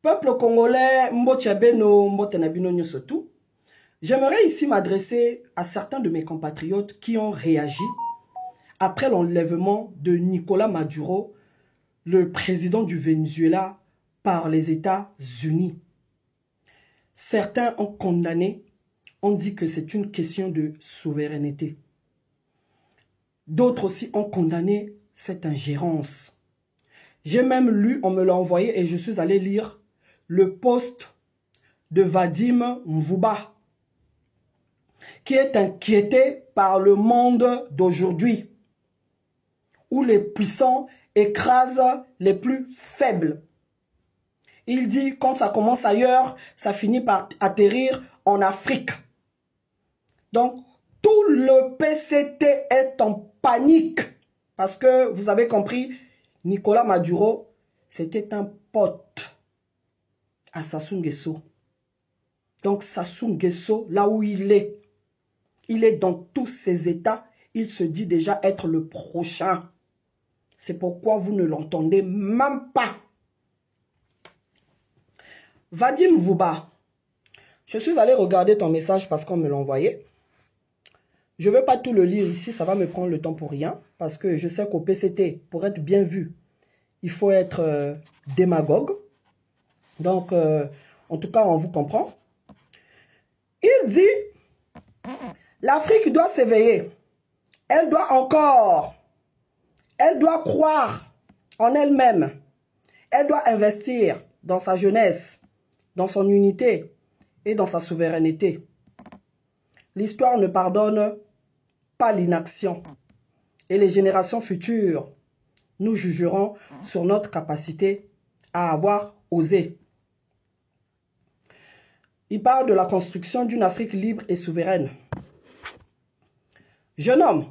Peuple congolais, Mbotiabeno, Mbotenabino Nyosotu, j'aimerais ici m'adresser à certains de mes compatriotes qui ont réagi après l'enlèvement de Nicolás Maduro, le président du Venezuela, par les États-Unis. Certains ont condamné, ont dit que c'est une question de souveraineté. D'autres aussi ont condamné cette ingérence. J'ai même lu, on me l'a envoyé et je suis allé lire le post de Vadim Mvuba, qui est inquiété par le monde d'aujourd'hui, où les puissants écrasent les plus faibles. Il dit, quand ça commence ailleurs, ça finit par atterrir en Afrique. Donc, tout le PCT est en panique. Parce que, vous avez compris, Nicolás Maduro, c'était un pote à Sassou Nguesso. Donc, Sassou Nguesso, là où il est dans tous ses états. Il se dit déjà être le prochain. C'est pourquoi vous ne l'entendez même pas. Vadim Mvuba, je suis allé regarder ton message parce qu'on me l'a envoyé. Je ne vais pas tout le lire ici, ça va me prendre le temps pour rien. Parce que je sais qu'au PCT, pour être bien vu, il faut être démagogue. Donc, en tout cas, on vous comprend. Il dit, l'Afrique doit s'éveiller. Elle doit croire en elle-même. Elle doit investir dans sa jeunesse, dans son unité et dans sa souveraineté. L'histoire ne pardonne pas l'inaction. Et les générations futures nous jugeront sur notre capacité à avoir osé. Il parle de la construction d'une Afrique libre et souveraine. Jeune homme,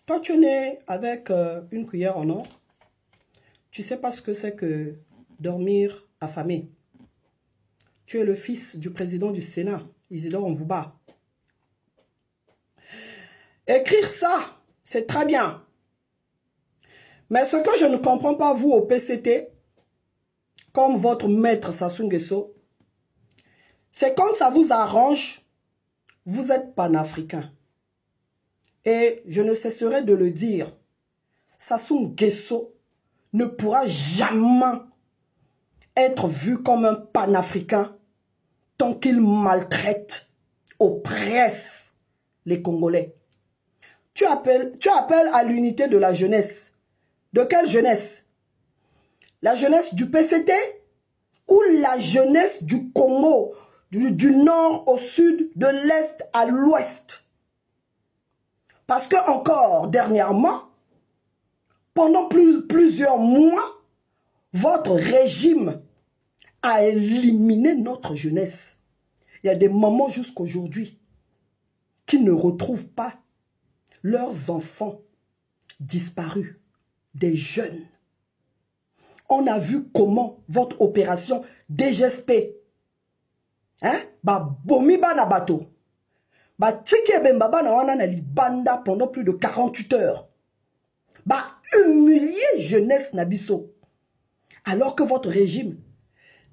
toi tu es né avec une cuillère en or. Tu ne sais pas ce que c'est que dormir affamé. Tu es le fils du président du Sénat, Isidore Mvuba. Écrire ça, c'est très bien. Mais ce que je ne comprends pas, vous, au PCT, comme votre maître Sassou Nguesso, c'est quand ça vous arrange, vous êtes panafricain. Et je ne cesserai de le dire, Sassou Nguesso ne pourra jamais être vu comme un panafricain tant qu'il maltraite, oppresse les Congolais. Tu appelles à l'unité de la jeunesse. De quelle jeunesse? La jeunesse du PCT ou la jeunesse du Congo, du nord au sud, de l'est à l'ouest? Parce que encore dernièrement, pendant plusieurs mois, votre régime a éliminé notre jeunesse. Il y a des mamans jusqu'aujourd'hui qui ne retrouvent pas leurs enfants disparus, des jeunes. On a vu comment votre opération DGSP, bomi bana bato, tike bembaba na wana na libanda pendant plus de 48 heures, humilier jeunesse nabiso, alors que votre régime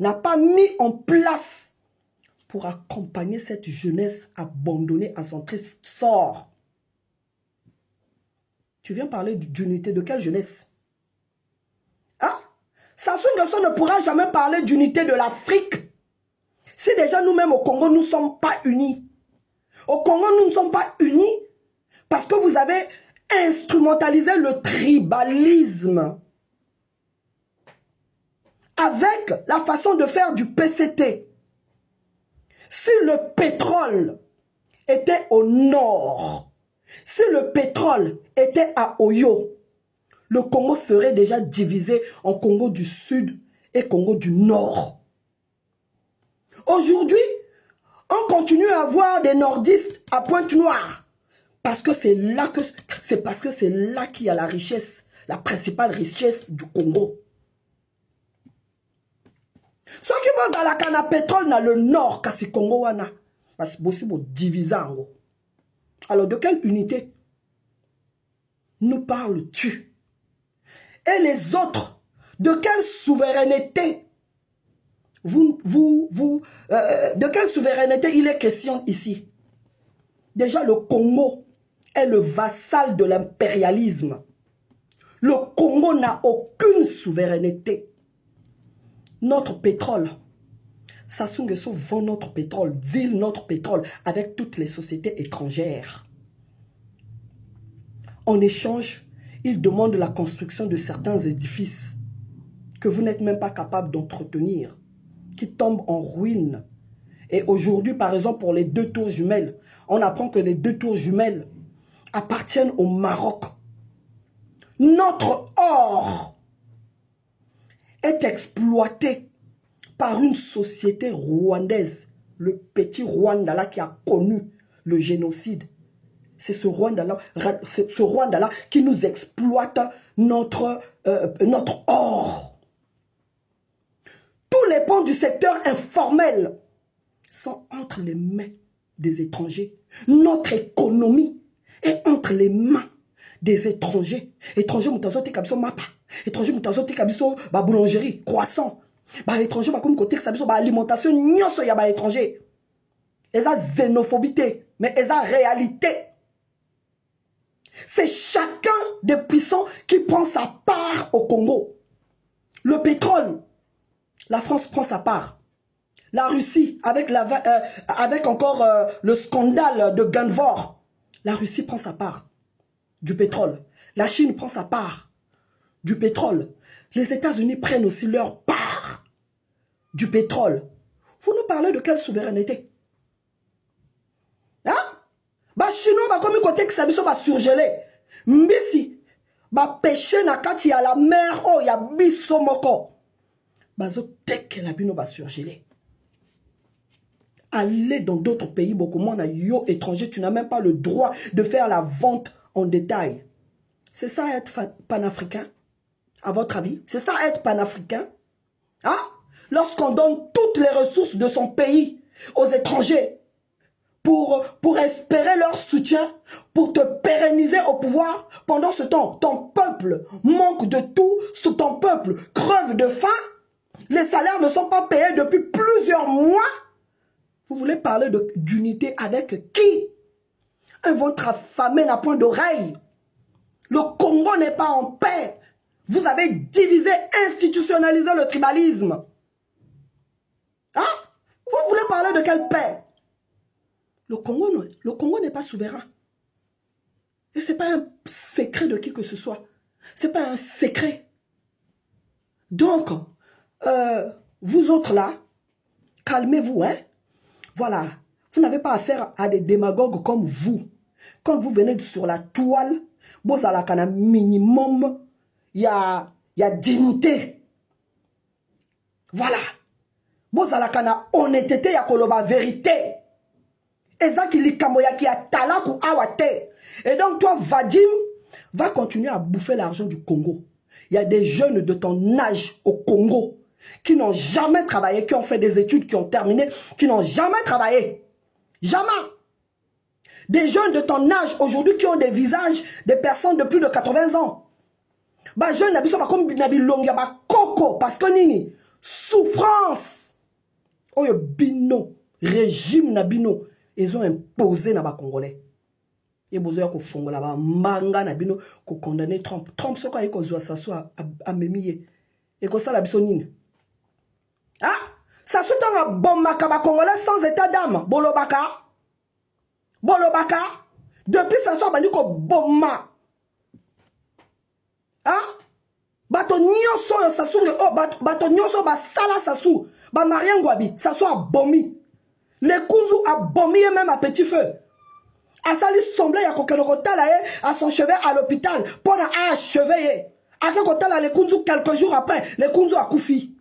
n'a pas mis en place pour accompagner cette jeunesse abandonnée à son triste sort. Tu viens parler d'unité, de quelle jeunesse? Sassou Nguesso ne pourra jamais parler d'unité de l'Afrique si déjà nous-mêmes au Congo, nous ne sommes pas unis. Au Congo, nous ne sommes pas unis parce que vous avez instrumentalisé le tribalisme avec la façon de faire du PCT. Si le pétrole était au nord, si le pétrole était à Oyo, le Congo serait déjà divisé en Congo du Sud et Congo du Nord. Aujourd'hui, on continue à voir des nordistes à Pointe-Noire. Parce que c'est là qu'il y a la richesse, la principale richesse du Congo. Ceux qui vont dans la canne à pétrole dans le nord, kasi Congo wana, parce que c'est divisé. Alors de quelle unité nous parles-tu? Et les autres, de quelle souveraineté de quelle souveraineté il est question ici? Déjà, le Congo est le vassal de l'impérialisme. Le Congo n'a aucune souveraineté. Notre pétrole, Sassou Nguesso vend notre pétrole, deal notre pétrole avec toutes les sociétés étrangères. En échange, il demande la construction de certains édifices que vous n'êtes même pas capable d'entretenir, qui tombent en ruine. Et aujourd'hui, par exemple, pour les 2 tours jumelles, on apprend que les 2 tours jumelles appartiennent au Maroc. Notre or est exploité par une société rwandaise, le petit Rwanda là qui a connu le génocide. C'est ce Rwanda-là qui nous exploite notre or. Tous les pans du secteur informel sont entre les mains des étrangers. Notre économie est entre les mains des étrangers. Étrangers, mutazote kabiso mapa. Étrangers, mutazote kabiso ba boulangerie, croissant. Ba étrangers, ba comme côté kabiso ba alimentation, nyonso ya ba étranger. Eza xénophobie, mais eza réalité. C'est chacun des puissants qui prend sa part au Congo. Le pétrole, la France prend sa part. La Russie, avec encore le scandale de Gunvor, la Russie prend sa part du pétrole. La Chine prend sa part du pétrole. Les États-Unis prennent aussi leur part du pétrole. Vous nous parlez de quelle souveraineté? Hein? Bah chinois ba comme côté que ça biso ba surgelé. Mbisi ba pêcher na kati ya la mer oh ya biso moko. Bazo teke la bino ba surgelé. Aller dans d'autres pays beaucoup moins yo étranger, tu n'as même pas le droit de faire la vente en détail. C'est ça être panafricain? À votre avis? C'est ça être panafricain? Hein? Lorsqu'on donne toutes les ressources de son pays aux étrangers pour espérer leur soutien, pour te pérenniser au pouvoir, pendant ce temps, ton peuple manque de tout, ton peuple creve de faim, les salaires ne sont pas payés depuis plusieurs mois. Vous voulez parler d'unité avec qui? Un ventre affamé n'a point d'oreille. Le Congo n'est pas en paix. Vous avez divisé, institutionnalisé le tribalisme. Hein? Vous voulez parler de quelle paix? Le Congo n'est pas souverain. Et ce n'est pas un secret de qui que ce soit. Ce n'est pas un secret. Donc, vous autres là, calmez-vous, hein? Voilà. Vous n'avez pas affaire à des démagogues comme vous. Quand vous venez sur la toile, vous avez un minimum, il y a dignité. Voilà. Vous avez une honnêteté, il y a la vérité. Et donc toi, Vadim, va continuer à bouffer l'argent du Congo. Il y a des jeunes de ton âge au Congo qui n'ont jamais travaillé, qui ont fait des études, qui ont terminé, qui n'ont jamais travaillé. Jamais. Des jeunes de ton âge aujourd'hui qui ont des visages des personnes de plus de 80 ans. Bah jeunes n'habitent pas comme Nabi Longia, bah coco, parce que nini, souffrance. Oh bino, régime nabino. Ils ont imposé na ba Congolais. Et besoin ko fongo la ba manga na bino ko condamner Trump. Trump ce quoi il ko zo Sassou a memiye. Et ko ça la biso nini. Ah, Sassou tanga bomaka ba Congolais sans état d'âme. Bolobaka. Bolobaka. Depuis Sassou bandi ko bomma. Ah, bato nyoso yo Sassou oh bato nyoso ba sala Sassou. Ba Mariangwabi, Sassou a bomi. Les Kunzu a bombé même à petit feu. Asali semblait à à son chevet à l'hôpital pour achever. À les Kunzu quelques jours après, les Kunzu a koufi.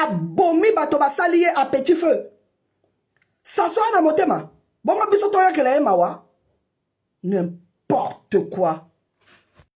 A bombé bato basali à petit feu. Ça soit dans mon thème. Bon, ma biso toya que la mawa. N'importe quoi.